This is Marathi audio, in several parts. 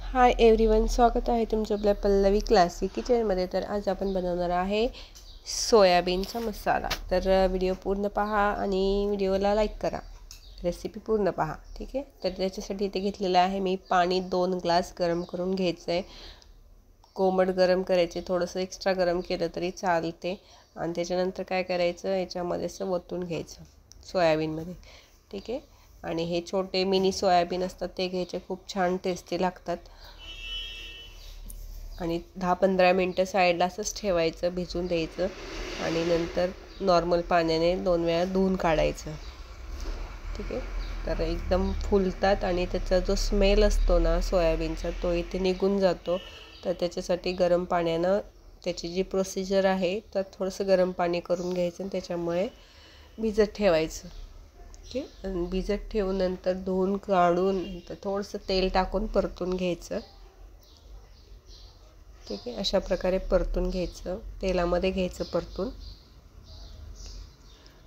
हाय एव्हरीवन, स्वागत आहे तुमचं आपल्या पल्लवी क्लासिक किचनमध्ये। तर आज आपण बनवणार आहे सोयाबीनचा मसाला। तर व्हिडिओ पूर्ण पहा आणि व्हिडिओला लाईक करा, रेसिपी पूर्ण पहा, ठीक आहे। तर त्याच्यासाठी इथे घेतलेलं आहे मी पाणी 2 ग्लास गरम करून घ्यायचं आहे। कोमट गरम करायचे, थोडंसं एक्स्ट्रा गरम केलं तरी चालते। आणि त्याच्यानंतर काय करायचं, याच्यामध्ये असं ओतून घ्यायचं सोयाबीनमध्ये, ठीक आहे। आणि हे छोटे मिनी सोयाबीन असतात ते घ्यायचे, खूप छान टेस्टी लागतात। आणि 10-15 मिनटं साईडला असंच ठेवायचं, भिजून द्यायचं। आणि नंतर नॉर्मल पाण्याने 2 वेळा धुवून काढायचं, ठीक आहे। तर एकदम फुलतात आणि त्याचा जो स्मेल असतो ना सोयाबीनचा, तो इथे निघून जातो। तर त्याच्यासाठी गरम पाण्यानं त्याची जी प्रोसिजर आहे, तर थोडंसं गरम पाणी करून घ्यायचं आणि त्याच्यामुळे भिजत ठेवायचं, ठीक आहे। आणि भिजत ठेवून नंतर धुवून काढून नंतर थोडंसं तेल टाकून परतून घ्यायचं, ठीक आहे। अशा प्रकारे परतून घ्यायचं, तेलामध्ये घ्यायचं परतून।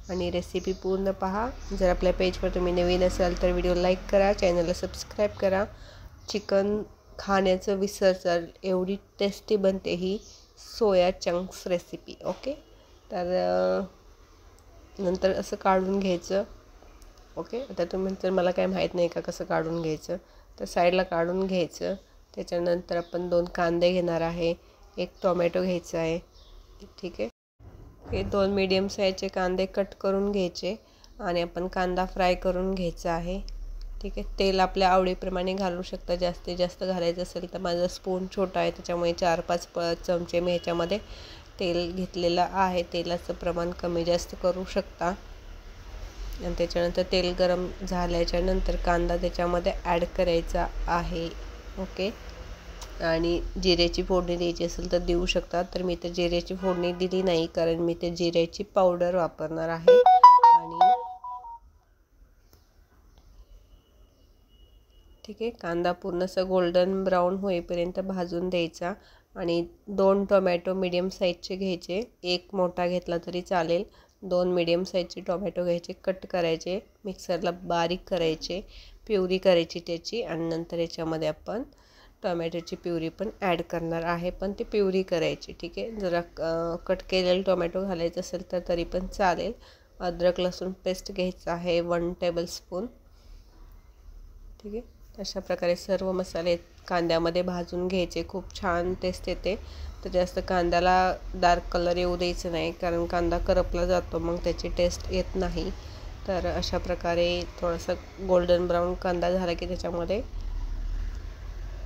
आणि रेसिपी पूर्ण पहा। जर आपल्या पेजवर तुम्ही नवीन असाल तर व्हिडिओ लाईक करा, चॅनलला सबस्क्राईब करा। चिकन खाण्याचं विसरसाल एवढी टेस्टी बनते ही सोया चंक्स रेसिपी, ओके। तर नंतर असं काढून घ्यायचं, ओके। आता तुम्ही तर मला काय माहीत नाही का कसं काढून घ्यायचं, तर साईडला काढून घ्यायचं। त्याच्यानंतर आपण 2 कांदे घेणार आहे, 1 टोमॅटो घ्यायचा आहे, ठीक आहे। हे 2 मीडियम साईजचे कांदे कट करून घ्यायचे आणि आपण कांदा फ्राय करून घ्यायचा आहे, ठीक आहे। तेल आपल्या आवडीप्रमाणे घालू शकता, जास्तीत जास्त घालायचं असेल तर माझा स्पून छोटा आहे त्याच्यामुळे 4-5 चमचे मी ह्याच्यामध्ये तेल घेतलेलं आहे। तेलाचं प्रमाण कमी जास्त करू शकता। आणि त्याच्यानंतर तेल गरम झाल्याच्यानंतर कांदा त्याच्यामध्ये ॲड करायचा आहे, ओके। आणि जिऱ्याची फोडणी द्यायची असेल तर देऊ शकता, तर मी तर जिऱ्याची फोडणी दिली नाही कारण मी ते जिऱ्याची पावडर वापरणार आहे। आणि ठीक आहे, कांदा पूर्णसा गोल्डन ब्राऊन होईपर्यंत भाजून द्यायचा। आणि 2 टोमॅटो मीडियम साईजचे घ्यायचे, 1 मोठा घेतला तरी चालेल। 2 मीडियम साईजचे टोमॅटो घ्यायचे, कट करायचे, मिक्सरला बारीक करायचे, प्युरी करायची त्याची। आणि नंतर याच्यामध्ये आपण टोमॅटोची प्युरी पण ॲड करणार आहे, पण ती प्युरी करायची, ठीक आहे। जरा कट केलेलं टोमॅटो घालायचं असेल तर तरी पण चालेल। अद्रक लसूण पेस्ट घ्यायचा आहे 1 टेबलस्पून, ठीक आहे। अशा प्रकारे सर्व मसाले कांद्यामध्ये भाजून घ्यायचे, खूप छान टेस्ट येते। तर जास्त कांद्याला डार्क कलर येऊ द्यायचं नाही, कारण कांदा करपला जातो, मग त्याची टेस्ट येत नाही। तर अशा प्रकारे थोडासा गोल्डन ब्राऊन कांदा झाला की त्याच्यामध्ये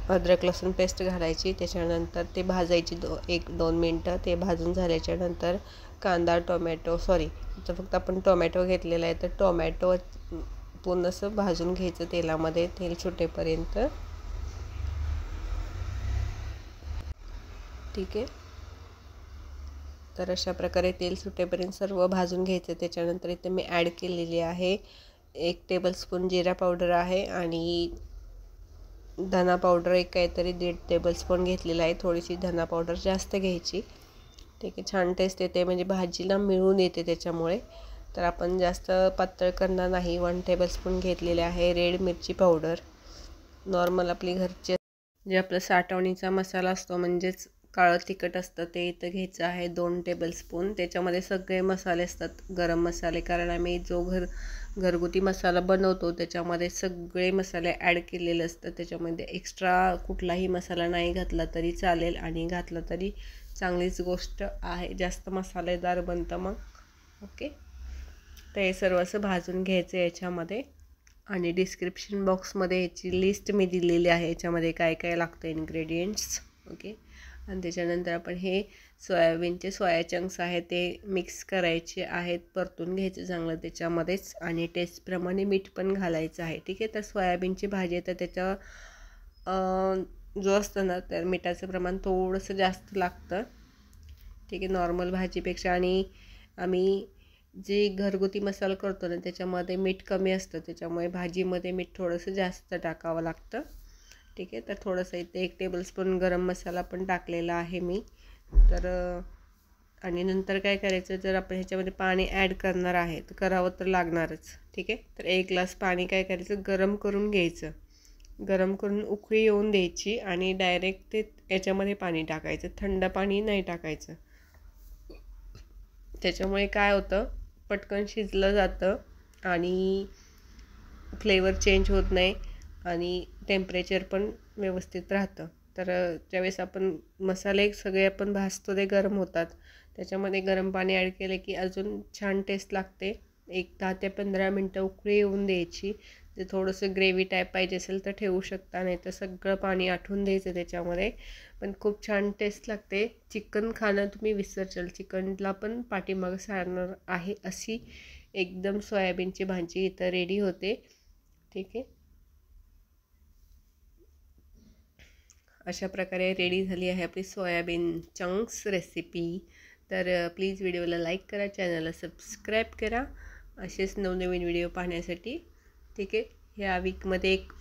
अद्रक लसूण पेस्ट घालायची, त्याच्यानंतर ते भाजायची 1-2 मिनटं। ते भाजून झाल्याच्यानंतर कांदा टोमॅटो तर फक्त आपण टोमॅटो घेतलेला आहे, तर टोमॅटो पूर्णसं भाजून घ्यायचं तेलामध्ये, तेल सुटेपर्यंत, ठीक आहे। तर अशा प्रकारे तेल सुटेपर्यंत सर्व भाजून घ्यायचं। त्याच्यानंतर इथे मी ॲड केलेली आहे 1 टेबलस्पून जिरा पावडर आहे आणि धना पावडर एक काहीतरी 1.5 टेबलस्पून घेतलेला आहे। थोडीशी धना पावडर जास्त घ्यायची, ठीक आहे। छान टेस्ट येते, म्हणजे भाजीला मिळून येते त्याच्यामुळे। तर आपण जास्त पातळ करणार नाही, 1 टेबलस्पून घेतलेले आहे। रेड मिरची पावडर, नॉर्मल आपली घरची जे आपलं साठवणीचा मसाला असतो, म्हणजेच काळं तिखट असतं, ते इथं घ्यायचं आहे 2 टेबलस्पून। त्याच्यामध्ये सगळे मसाले असतात, गरम मसाले, कारण आम्ही जो घरगुती मसाला बनवतो त्याच्यामध्ये सगळे मसाले ॲड केलेले असतात। त्याच्यामध्ये एक्स्ट्रा कुठलाही मसाला नाही घातला तरी चालेल, आणि घातला तरी चांगलीच गोष्ट आहे, जास्त मसालेदार बनतं मग, ओके। तर हे सर्व असं भाजून घ्यायचं याच्यामध्ये। आणि डिस्क्रिप्शन बॉक्समध्ये याची लिस्ट मी दिलेली आहे, याच्यामध्ये काय काय लागतं इन्ग्रेडियंट्स, ओके। आणि त्याच्यानंतर आपण हे सोयाबीनचे सोया चंक्स आहेत ते मिक्स करायचे आहेत, परतून घ्यायचं चांगलं त्याच्यामध्येच। आणि टेस्टप्रमाणे मीठ पण घालायचं आहे, ठीक आहे। तर सोयाबीनची भाजी आहे तर त्याच्या जो असतं ना, तर मिठाचं प्रमाण थोडंसं जास्त लागतं, ठीक आहे, नॉर्मल भाजीपेक्षा। आणि आम्ही जे घरगुती मसाला करतो ना त्याच्यामध्ये मीठ कमी असतं, त्याच्यामुळे भाजीमध्ये मीठ थोडंसं जास्त टाकावं लागतं, ठीक आहे। तर थोडंसं इथे 1 टेबलस्पून गरम मसाला पण टाकलेला आहे मी। तर आणि नंतर काय करायचं, जर आपण ह्याच्यामध्ये पाणी ॲड करणार आहे तर करावं तर लागणारच, ठीक आहे। तर 1 ग्लास पाणी काय करायचं, गरम करून घ्यायचं, गरम करून उकळी येऊन द्यायची आणि डायरेक्ट ते याच्यामध्ये पाणी टाकायचं, थंड पाणी नाही टाकायचं. त्याच्यामुळे काय होतं, पटकन शिजलं जातं आणि फ्लेवर चेंज होत नाही आणि टेम्परेचर पण व्यवस्थित राहतं. तर ज्यावेळेस आपण मसाले सगळे आपण भाजतो ते गरम होतात, त्याच्यामध्ये गरम पाणी ॲड केले की अजून छान टेस्ट लागते. 10 ते 15 मिनटं उकळी येऊन द्यायची. ते थोडंसं ग्रेव्ही टाईप पाहिजे असेल तर ठेवू शकता, नाही तर सगळं पाणी आटवून द्यायचं त्याच्यामध्ये. पण खूप छान टेस्ट लागते. चिकन खाणं तुम्ही विसरचाल. चिकनला पण पाठीमागं सारणार आहे अशी एकदम सोयाबीनची भाजी इथं रेडी होते. ठीक आहे, अशा प्रकारे रेडी झाली आहे आपली सोयाबीन चंक्स रेसिपी. तर प्लीज व्हिडिओला लाईक करा, चॅनलला सबस्क्राईब करा असेच नवनवीन व्हिडिओ पाहण्यासाठी. ठीक आहे, ह्या वीकमध्ये एक,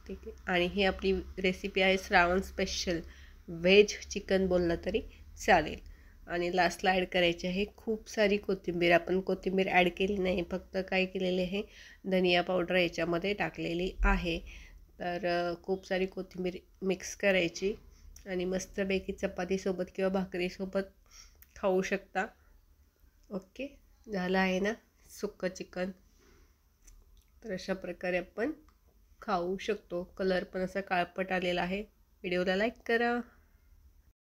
ठीक आहे. आणि ही आपली रेसिपी आहे श्रावण स्पेशल व्हेज चिकन बोलला तरी चालेल. आणि लास्टला ॲड करायची आहे खूप सारी कोथिंबीर. आपण कोथिंबीर ॲड केली नाही, फक्त काय केलेले आहे, धनिया पावडर याच्यामध्ये टाकलेली आहे. तर खूप सारी कोथिंबीर मिक्स करायची आणि मस्तपैकी चपातीसोबत किंवा भाकरीसोबत खाऊ शकता. ओके, झालं आहे ना सुक्कं चिकन. तर अशा प्रकारे आपण खाऊ शकतो. कलर पण असा काळपट आलेला आहे. व्हिडिओला लाईक करा.